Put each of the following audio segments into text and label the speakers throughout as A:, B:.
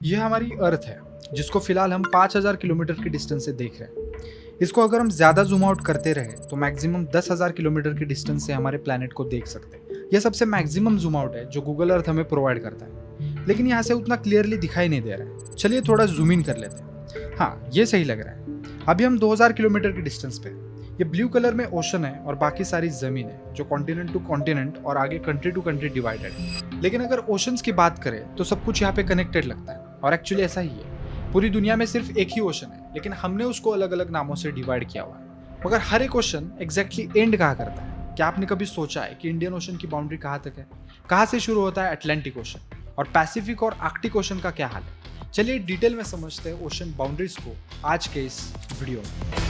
A: यह हमारी अर्थ है जिसको फिलहाल हम 5000 किलोमीटर की डिस्टेंस से देख रहे हैं। इसको अगर हम ज़्यादा जूम आउट करते रहे तो मैक्सिमम 10,000 किलोमीटर की डिस्टेंस से हमारे प्लैनेट को देख सकते हैं। यह सबसे मैक्सिमम जूम आउट है जो गूगल अर्थ हमें प्रोवाइड करता है, लेकिन यहाँ से उतना क्लियरली दिखाई नहीं दे रहा है। चलिए थोड़ा जूम इन कर लेते हैं। हाँ, ये सही लग रहा है। अभी हम 2000 किलोमीटर की डिस्टेंस पे। ये ब्लू कलर में ओशन है और बाकी सारी जमीन है जो कॉन्टिनेंट टू कॉन्टिनेंट और आगे कंट्री टू कंट्री डिवाइडेड है। लेकिन अगर ओशंस की बात करें तो सब कुछ यहाँ पे कनेक्टेड लगता है, और एक्चुअली ऐसा ही है। पूरी दुनिया में सिर्फ एक ही ओशन है, लेकिन हमने उसको अलग अलग नामों से डिवाइड किया हुआ है। मगर हर एक ओशन एग्जैक्टली एंड कहाँ करता है? क्या आपने कभी सोचा है कि इंडियन ओशन की बाउंड्री कहाँ तक है? कहाँ से शुरू होता है अटलांटिक ओशन, और पैसिफिक और आर्कटिक ओशन का क्या हाल है? चलिए डिटेल में समझते हैं ओशन बाउंड्रीज को आज के इस वीडियो में।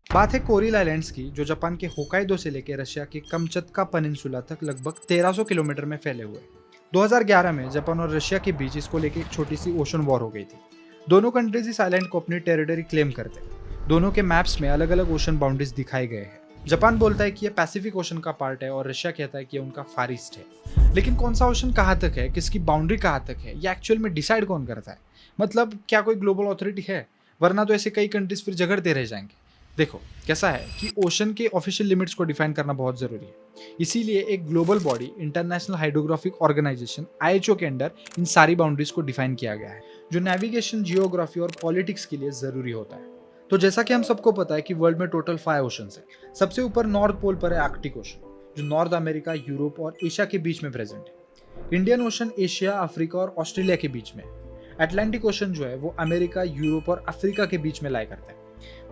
A: बात है कोरिल आइलैंड्स की, जो जापान के होकाइडो से लेकर रशिया के कमचत्का पेनिनसुला तक लगभग 1300 किलोमीटर में फैले हुए। 2011 में जापान और रशिया के बीच इसको लेकर एक छोटी सी ओशन वॉर हो गई थी। दोनों कंट्रीज इस आइलैंड को अपनी टेरिटरी क्लेम करते हैं। दोनों के मैप्स में अलग अलग ओशन बाउंड्रीज दिखाए गए हैं। जापान बोलता है कि यह पैसिफिक ओशन का पार्ट है और रशिया कहता है कि यह उनका फार ईस्ट है। लेकिन कौन सा ओशन कहाँ तक है, किसकी बाउंड्री कहाँ तक है, ये एक्चुअल में डिसाइड कौन करता है? मतलब क्या कोई ग्लोबल अथॉरिटी है? वरना तो ऐसे कई कंट्रीज फिर झगड़ते रह जाएंगे। देखो कैसा है कि ओशन के ऑफिशियल लिमिट्स को डिफाइन करना बहुत जरूरी है। इसीलिए एक global body international hydrographic organization IHO के अंडर इन सारी बाउंड्रीज को डिफाइन किया गया है, जो नेविगेशन, जियोग्राफी और पॉलिटिक्स के लिए जरूरी होता है। तो जैसा कि हम सबको पता है कि वर्ल्ड में टोटल 5 ओशंस है। सबसे ऊपर नॉर्थ पोल पर है आर्कटिक ओशन, जो नॉर्थ अमेरिका, यूरोप और एशिया के बीच में प्रेजेंट है। इंडियन ओशन एशिया, अफ्रीका और ऑस्ट्रेलिया के बीच में। अटलांटिक ओशन जो है वो अमेरिका, यूरोप और अफ्रीका के बीच में लाई करता है।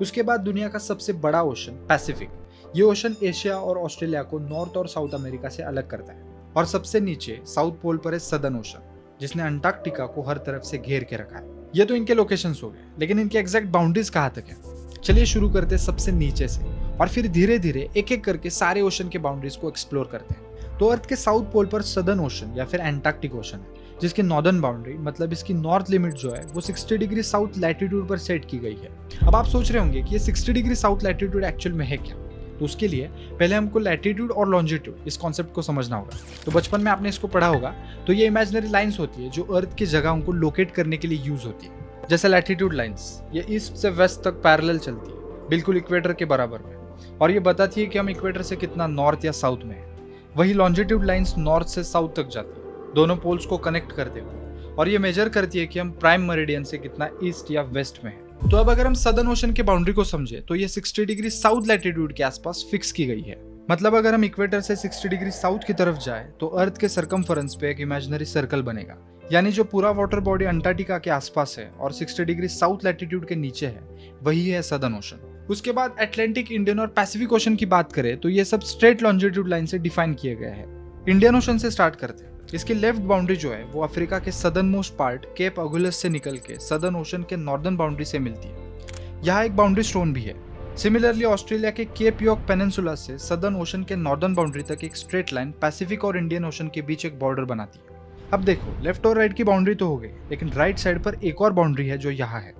A: उसके बाद दुनिया का सबसे बड़ा ओशन पैसिफिक। ये ओशन एशिया और ऑस्ट्रेलिया को नॉर्थ और साउथ अमेरिका से अलग करता है। और सबसे नीचे साउथ पोल पर है सदर्न ओशन, जिसने अंटार्कटिका को हर तरफ से घेर के रखा है। ये तो इनके लोकेशंस हो गए, लेकिन इनके एग्जैक्ट बाउंड्रीज कहाँ तक है? चलिए शुरू करते हैं सबसे नीचे से, और फिर धीरे धीरे एक एक करके सारे ओशन के बाउंड्रीज को एक्सप्लोर करते हैं। तो अर्थ के साउथ पोल पर सदर्न ओशन या फिर एंटार्क्टिक ओशन है, जिसकी नॉर्दर्न बाउंड्री, मतलब इसकी नॉर्थ लिमिट जो है वो 60 डिग्री साउथ लैटिट्यूड पर सेट की गई है। अब आप सोच रहे होंगे कि ये 60 डिग्री साउथ लैटिट्यूड एक्चुअल में है क्या? तो उसके लिए पहले हमको लैटिट्यूड और लॉन्जिट्यूड, इस कॉन्सेप्ट को समझना होगा। तो बचपन में आपने इसको पढ़ा होगा। तो ये इमेजिनरी लाइंस होती है जो अर्थ की जगहों को लोकेट करने के लिए यूज होती है। जैसे लैटिट्यूड लाइंस, ये ईस्ट से वेस्ट तक पैरेलल चलती है, बिल्कुल इक्वेटर के बराबर में, और ये बताती है कि हम इक्वेटर से कितना नॉर्थ या साउथ में है। वही लॉन्जिट्यूड लाइंस नॉर्थ से साउथ तक जाती है, दोनों पोल्स को कनेक्ट करते हुए, और ये मेजर करती है कि हम प्राइम मेरिडियन से कितना ईस्ट या वेस्ट में है। तो अब अगर हम सदर्न ओशन के बाउंड्री को समझे तो ये 60 डिग्री साउथ लैटिट्यूड के आसपास फिक्स की गई है। मतलब अगर हम इक्वेटर से 60 डिग्री साउथ की तरफ जाए तो अर्थ के सरकमफरेंस पे एक इमेजिनरी सर्कल बनेगा। यानी जो पूरा वाटर बॉडी अंटार्कटिका के आसपास है और 60 डिग्री साउथ लैटिट्यूड के नीचे है, वही है सदर्न ओशन। उसके बाद अटलांटिक, इंडियन और पैसिफिक ओशन की बात करें तो ये सब स्ट्रेट लॉन्जिट्यूड लाइन से डिफाइन किए गए हैं। इंडियन ओशन से स्टार्ट करते हैं। इसकी लेफ्ट बाउंड्री जो है वो अफ्रीका के सदर्न मोस्ट पार्ट केप अगुलस से निकल के सदर्न ओशन के नॉर्दर्न बाउंड्री से मिलती है। यहाँ एक बाउंड्री स्टोन भी है। सिमिलरली ऑस्ट्रेलिया के केप यॉर्क पेनिनसुला से सदर्न ओशन के नॉर्दर्न बाउंड्री तक एक स्ट्रेट लाइन पैसिफिक और इंडियन ओशन के बीच एक बॉर्डर बनाती है। अब देखो, लेफ्ट और राइट की बाउंड्री तो हो गई, लेकिन राइट साइड पर एक और बाउंड्री है जो यहाँ है।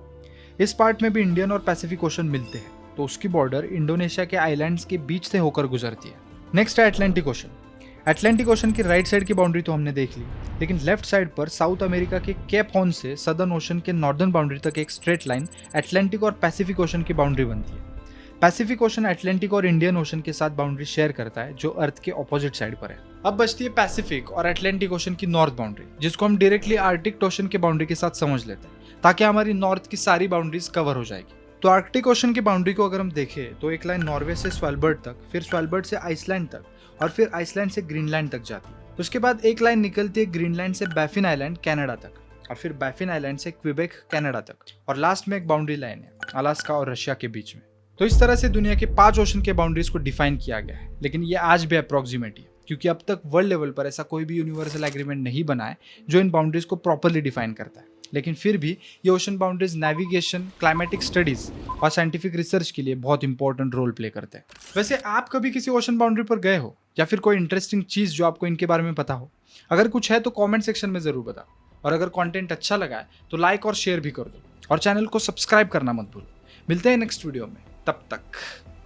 A: इस पार्ट में भी इंडियन और पैसिफिक ओशन मिलते हैं, तो उसकी बॉर्डर इंडोनेशिया के आइलैंड्स के बीच से होकर गुजरती है। नेक्स्ट है अटलांटिक ओशन। अटलांटिक ओशन की राइट साइड की बाउंड्री तो हमने देख ली, लेकिन लेफ्ट साइड पर साउथ अमेरिका के केप हॉर्न से सदर्न ओशन के नॉर्दर्न बाउंड्री तक एक स्ट्रेट लाइन अटलांटिक और पैसिफिक ओशन की बाउंड्री बनती है। पैसिफिक ओशन अटलांटिक और इंडियन ओशन के साथ बाउंड्री शेयर करता है, जो अर्थ के ऑपोजिट साइड पर है। अब बचती है पैसिफिक और अटलांटिक ओशन की नॉर्थ बाउंड्री, जिसको हम डायरेक्टली आर्कटिक ओशन के बाउंड्री के साथ समझ लेते हैं, ताकि हमारी नॉर्थ की सारी बाउंड्रीज कवर हो जाएगी। तो आर्कटिक ओशन की बाउंड्री को अगर हम देखें तो एक लाइन नॉर्वे से स्वालबर्ड तक, फिर स्वालबर्ड से आइसलैंड तक, और फिर आइसलैंड से ग्रीनलैंड तक जाती है। उसके बाद एक लाइन निकलती है ग्रीनलैंड से बैफिन आइलैंड कनाडा तक, और फिर बैफिन आइलैंड से क्विबेक कनाडा तक, और लास्ट में एक बाउंड्री लाइन है अलास्का और रशिया के बीच में। तो इस तरह से दुनिया के 5 ओशन के बाउंड्रीज को डिफाइन किया गया है, लेकिन ये आज भी अप्रोक्सीमेट है, क्योंकि अब तक वर्ल्ड लेवल पर ऐसा कोई भी यूनिवर्सल एग्रीमेंट नहीं बना है जो इन बाउंड्रीज को प्रॉपरली डिफाइन करता है। लेकिन फिर भी ये ocean boundaries navigation, climatic studies और साइंटिफिक रिसर्च के लिए बहुत इंपॉर्टेंट रोल प्ले करते हैं। वैसे आप कभी किसी ओशन बाउंड्री पर गए हो, या फिर कोई इंटरेस्टिंग चीज जो आपको इनके बारे में पता हो? अगर कुछ है तो कमेंट सेक्शन में जरूर बताओ, और अगर कंटेंट अच्छा लगा है तो लाइक और शेयर भी कर दो, और चैनल को सब्सक्राइब करना मत भूलो। मिलते हैं नेक्स्ट वीडियो में, तब तक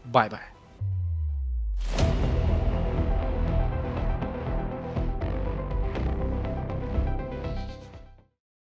A: बाय बाय।